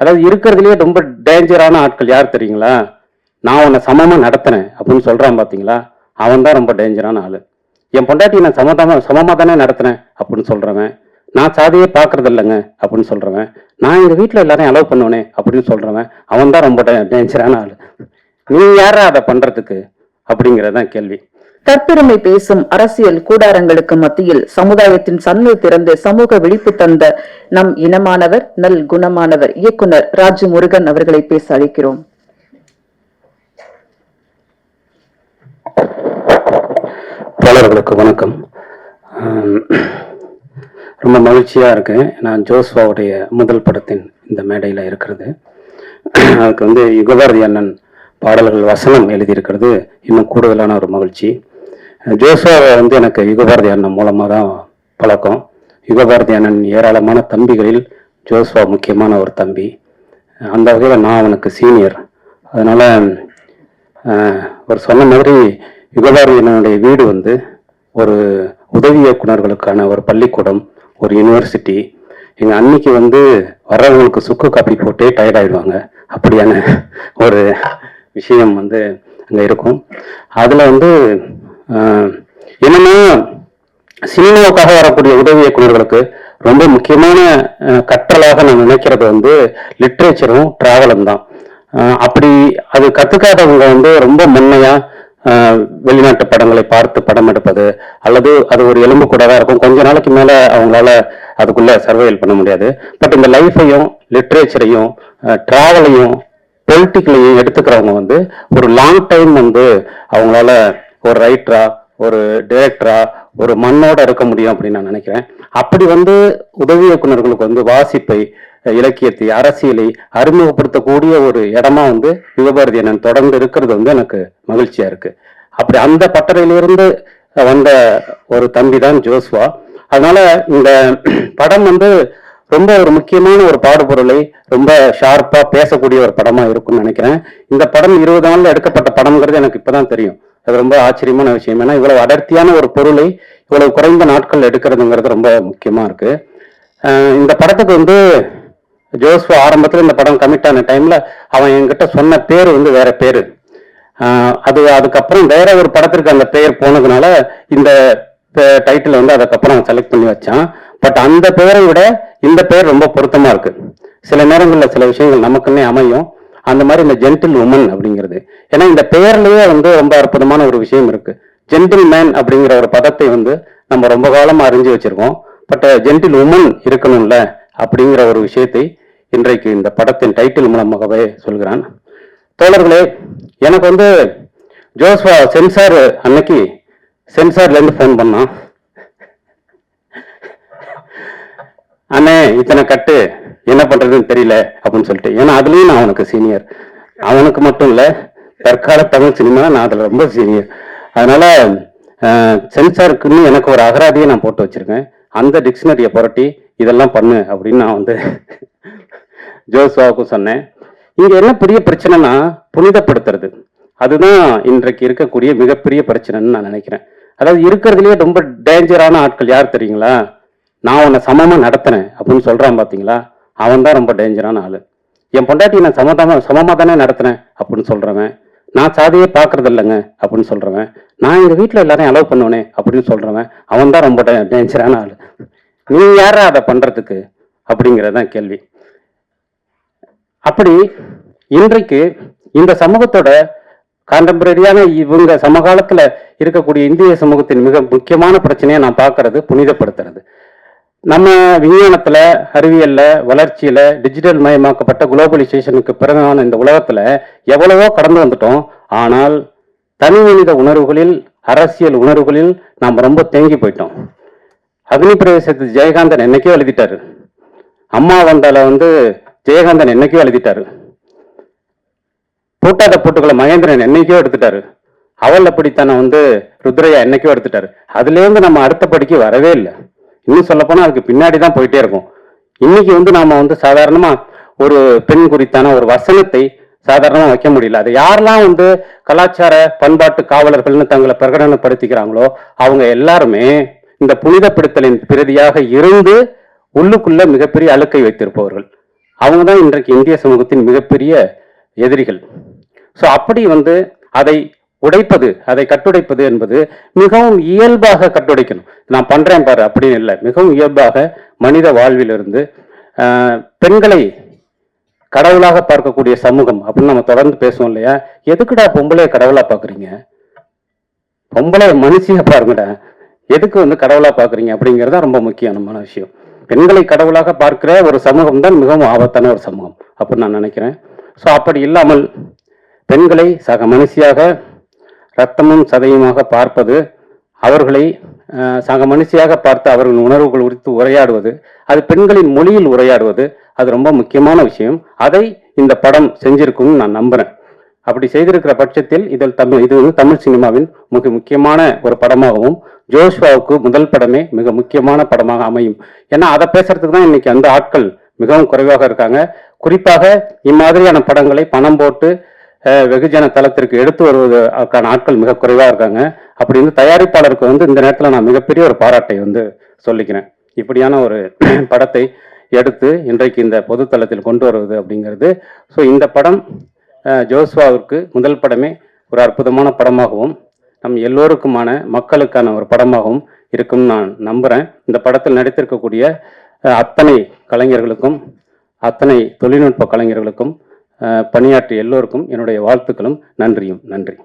அதாவது இருக்கிறதுலயே ரொம்ப டேஞ்சரான ஆட்கள் யார் தெரியுங்களா? நான் உன்னை சமமா நடத்தினேன் அப்படின்னு சொல்றான் பாத்தீங்களா, அவன் தான் ரொம்ப டேஞ்சரான ஆளு. என் பொண்டாட்டி நான் சமமா தானே நடத்தினேன் அப்படின்னு சொல்றவன், நான் சாதியே பாக்குறது இல்லைங்க அப்படின்னு சொல்றவன், நான் எங்க வீட்டுல எல்லாரையும் அலோவ் பண்ணுவேனே அப்படின்னு சொல்றவன், அவன் தான் ரொம்ப டேஞ்சரான ஆளு. நீ யாரா அதை பண்றதுக்கு அப்படிங்கறதான் கேள்வி. தற்பெருமை பேசும் அரசியல் கூடாரங்களுக்கு மத்தியில் சமுதாயத்தின் சந்தை திறந்து சமூக விழிப்பு தந்த நம் இனமானவர், நல் குணமானவர் இயக்குனர் ராஜு முருகன் அவர்களை பேச அழைக்கிறோம். தோழர்களுக்கு வணக்கம். ரொம்ப மகிழ்ச்சியா இருக்கு. நான் ஜோஸ்வாவுடைய முதல் படத்தின் இந்த மேடையில இருக்கிறது. அதுக்கு யுகபாரதி அண்ணன் பாடல்கள் வசனம் எழுதியிருக்கிறது இன்னும் கூடுதலான ஒரு மகிழ்ச்சி. ஜோஸ்வாவை எனக்கு யுகபாரதி அண்ணன் மூலமாக தான் பழக்கம். யுகபாரதி அண்ணன் ஏராளமான தம்பிகளில் ஜோஸ்வா முக்கியமான ஒரு தம்பி. அந்த வகையில் நான் அவனுக்கு சீனியர். அதனால அவர் சொன்ன மாதிரி யுகபாரதி அண்ணனுடைய வீடு ஒரு உதவி இயக்குநர்களுக்கான ஒரு பள்ளிக்கூடம், ஒரு யூனிவர்சிட்டி. எங்கள் அன்னைக்கு வர்றவங்களுக்கு சுக்கு காப்பி போட்டே டயர்ட் ஆகிடுவாங்க. அப்படியான ஒரு விஷயம் அங்கே இருக்கும். அதில் என்னன்னா சினிமாவுக்காக வரக்கூடிய உதவி இயக்குநர்களுக்கு ரொம்ப முக்கியமான கற்றலாக நான் நினைக்கிறது லிட்ரேச்சரும் டிராவலும் தான். அப்படி அது கற்றுக்காதவங்க ரொம்ப முன்னையா வெளிநாட்டு படங்களை பார்த்து படம் எடுப்பது, அல்லது அது ஒரு எலும்பு கூட தான் இருக்கும். கொஞ்ச நாளைக்கு மேல அவங்களால அதுக்குள்ள சர்வைவல் பண்ண முடியாது. பட் இந்த லைஃபையும் லிட்ரேச்சரையும் டிராவலையும் பொலிட்டிக்கலையும் எடுத்துக்கிறவங்க ஒரு லாங் டைம் அவங்களால ஒரு ரைட்டரா, ஒரு டைரக்டரா, ஒரு மண்ணோட இருக்க முடியும் அப்படின்னு நான் நினைக்கிறேன். அப்படி உதவி இயக்குநர்களுக்கு வாசிப்பை, இலக்கியத்தை, அரசியலை அறிமுகப்படுத்தக்கூடிய ஒரு இடமா யுகபாரதி அண்ணன் தொடர்ந்து இருக்கிறது எனக்கு மகிழ்ச்சியா இருக்கு. அப்படி அந்த பட்டறையிலிருந்து வந்த ஒரு தம்பி தான் ஜோஸ்வா. அதனால இந்த படம் ரொம்ப ஒரு முக்கியமான ஒரு பாடுபொருளை ரொம்ப ஷார்ப்பா பேசக்கூடிய ஒரு படமா இருக்கும்னு நினைக்கிறேன். இந்த படம் 20 நாள்ல எடுக்கப்பட்ட படம்ங்கிறது எனக்கு இப்பதான் தெரியும். அது ரொம்ப ஆச்சரியமான விஷயம். ஏன்னா இவ்வளவு அடர்த்தியான ஒரு பொருளை இவ்வளவு குறைந்த நாட்கள் எடுக்கிறதுங்கிறது ரொம்ப முக்கியமா இருக்கு. இந்த படத்துக்கு ஜோஸ்வா ஆரம்பத்துல இந்த படம் கமிட் ஆன டைம்ல அவன் என்கிட்ட சொன்ன பேர் வேற பேரு. அதுக்கப்புறம் வேற ஒரு படத்திற்கு அந்த பெயர் போனதுனால இந்த டைட்டில் அதுக்கப்புறம் செலக்ட் பண்ணி வச்சான். பட் அந்த பெயரை விட இந்த பெயர் ரொம்ப பொருத்தமா இருக்கு. சில நேரங்கள்ல சில விஷயங்கள் நமக்குன்னே அமையும். அந்த மாதிரி இந்த ஜென்டில் உமன் அப்படிங்கிறது, ஏன்னா இந்த பெயர்லயே ரொம்ப அற்புதமான ஒரு விஷயம் இருக்கு. ஜென்டில் மேன் அப்படிங்கிற ஒரு பதத்தை நம்ம ரொம்ப காலமா அறிஞ்சு வச்சிருக்கோம். பட் ஜென்டில் உமன் இருக்கணும்ல அப்படிங்கிற ஒரு விஷயத்தை இன்றைக்கு இந்த படத்தின் டைட்டில் மூலமாகவே சொல்கிறான். தோழர்களே, எனக்கு ஜோஸ்வா சென்சார் அன்னைக்கு சென்சார்ல இருந்து ஃபோன் பண்ணான். அண்ணே இத்தனை கட்டு என்ன பண்றதுன்னு தெரியல அப்படின்னு சொல்லிட்டு. ஏன்னா அதுலயும் நான் அவனுக்கு சீனியர். அவனுக்கு மட்டும் இல்ல, தற்கால தமிழ் சினிமா நான் அதுல ரொம்ப சீனியர். அதனால சென்சாருக்குன்னு எனக்கு ஒரு அகராதியை நான் போட்டு வச்சிருக்கேன். அந்த டிக்ஷனரியை புரட்டி இதெல்லாம் பண்ணு அப்படின்னு நான் ஜோஸ்வாவுக்கும் சொன்னேன். இங்க என்ன பெரிய பிரச்சனைனா புனிதப்படுத்துறது. அதுதான் இன்றைக்கு இருக்கக்கூடிய மிகப்பெரிய பிரச்சனைன்னு நான் நினைக்கிறேன். அதாவது இருக்கிறதுலயே ரொம்ப டேஞ்சரான ஆட்கள் யார் தெரியுங்களா? நான் உன்னை சமமா நடத்தினேன் அப்படின்னு சொல்றான் பாத்தீங்களா, அவன் தான் ரொம்ப டேஞ்சரான ஆளு. என் பொண்டாட்டி நான் சமமா தானே நடத்தினேன் அப்படின்னு சொல்றவன், நான் சாதியே பாக்குறது இல்லைங்க அப்படின்னு சொல்றவன், நான் எங்க வீட்டுல எல்லாரையும் அலோவ் பண்ணுவேனே அப்படின்னு சொல்றவன், அவன் தான் ரொம்ப டேஞ்சரான ஆளு. நீ யாரா அதை பண்றதுக்கு அப்படிங்கறதான் கேள்வி. அப்படி இன்றைக்கு இந்த சமூகத்தோட கான்டெம்பரரியான இவங்க சமகாலத்துல இருக்கக்கூடிய இந்திய சமூகத்தின் மிக முக்கியமான பிரச்சனையை நான் பார்க்கறது புனிதப்படுத்துறது. நம்ம விஞ்ஞானத்துல, அறிவியல்ல, வளர்ச்சியில, டிஜிட்டல் மயமாக்கப்பட்ட குளோபலைசேஷனுக்கு பிறகான இந்த உலகத்துல எவ்வளவோ கடந்து வந்துட்டோம். ஆனால் தனி மனித உணர்வுகளில், அரசியல் உணர்வுகளில் நாம் ரொம்ப தேங்கி போயிட்டோம். அக்னி பிரவேசத்து ஜெயகாந்தன் என்னைக்கோ எழுதிட்டாரு. அம்மா வந்தால ஜெயகாந்தன் என்னைக்கோ எழுதிட்டாரு. பூட்டாத பூட்டுகளை மகேந்திரன் என்னைக்கோ எடுத்துட்டாரு. அவள் அப்படித்தான ருத்ரையா என்னைக்கோ எடுத்துட்டாரு. அதுல இருந்து நம்ம அடுத்த படிக்கு வரவே இல்லை. இன்னும் சொல்ல போனா அதுக்கு பின்னாடிதான் போயிட்டே இருக்கும். இன்னைக்கு நாம சாதாரணமா ஒரு பெண் குறித்தான ஒரு வசனத்தை சாதாரணமா வைக்க முடியல. அது யாரெல்லாம் கலாச்சார பண்பாட்டு காவலர்கள்னு தங்களை பிரகடனப்படுத்திக்கிறாங்களோ அவங்க எல்லாருமே இந்த புனிதப்படுத்தலின் பிரதியாக இருந்து உள்ளுக்குள்ள மிகப்பெரிய அழுக்கை வைத்திருப்பவர்கள். அவங்க தான் இன்றைக்கு இந்திய சமூகத்தின் மிகப்பெரிய எதிரிகள். ஸோ அப்படி அதை உடைப்பது, அதை கட்டுடைப்பது என்பது மிகவும் இயல்பாக கட்டுடைக்கணும். நான் பண்றேன் பாரு அப்படின்னு இல்லை, மிகவும் இயல்பாக மனித வாழ்விலிருந்து பெண்களை கடவுளாக பார்க்கக்கூடிய சமூகம் அப்படின்னு நம்ம தொடர்ந்து பேசுவோம் இல்லையா? எதுக்குடா பொம்பளைய கடவுளா பாக்குறீங்க? பொம்பளை மனுஷியா பாருங்கடா, எதுக்கு கடவுளா பாக்குறீங்க அப்படிங்கிறது ரொம்ப முக்கியமான விஷயம். பெண்களை கடவுளாக பார்க்கிற ஒரு சமூகம் தான் மிகவும் ஆபத்தான ஒரு சமூகம் அப்படின்னு நான் நினைக்கிறேன். ஸோ அப்படி இல்லாமல் பெண்களை சக மனுஷியாக ரத்தமும் சதையுமாக பார்ப்பது, அவர்களை சக மனுஷியாக பார்த்து அவர்களின் உணர்வுகள் குறித்து உரையாடுவது, அது பெண்களின் மொழியில் உரையாடுவது, அது ரொம்ப முக்கியமான விஷயம். அதை இந்த படம் செஞ்சிருக்கும்னு நான் நம்புறேன். அப்படி செய்திருக்கிற பட்சத்தில் இது தமிழ் சினிமாவின் மிக முக்கியமான ஒரு படமாகவும், ஜோஷ்வாவுக்கு முதல் படமே மிக முக்கியமான படமாக அமையும். ஏன்னா அதை பேசுறதுக்கு தான் இன்னைக்கு அந்த ஆட்கள் மிகவும் குறைவாக இருக்காங்க. குறிப்பாக இம்மாதிரியான படங்களை பணம் போட்டு வெகுஜன தளத்திற்கு எடுத்து வருவதற்கான ஆட்கள் மிக குறைவாக இருக்காங்க. அப்படி தயாரிப்பாளருக்கு இந்த நேரத்தில் நான் மிகப்பெரிய ஒரு பாராட்டை சொல்லிக்கிறேன். இப்படியான ஒரு படத்தை எடுத்து இன்றைக்கு இந்த பொதுத்தளத்தில் கொண்டு வருவது அப்படிங்கிறது. ஸோ இந்த படம் ஜோஸ்வாவிற்கு முதல் படமே ஒரு அற்புதமான படமாகவும் நம் எல்லோருக்குமான மக்களுக்கான ஒரு படமாகவும் இருக்கும்னு நான் நம்புகிறேன். இந்த படத்தில் நடித்திருக்கக்கூடிய அத்தனை கலைஞர்களுக்கும், அத்தனை தொழில்நுட்ப கலைஞர்களுக்கும், பணியாற்றிய எல்லோருக்கும் என்னுடைய வாழ்த்துக்களும் நன்றியும். நன்றி.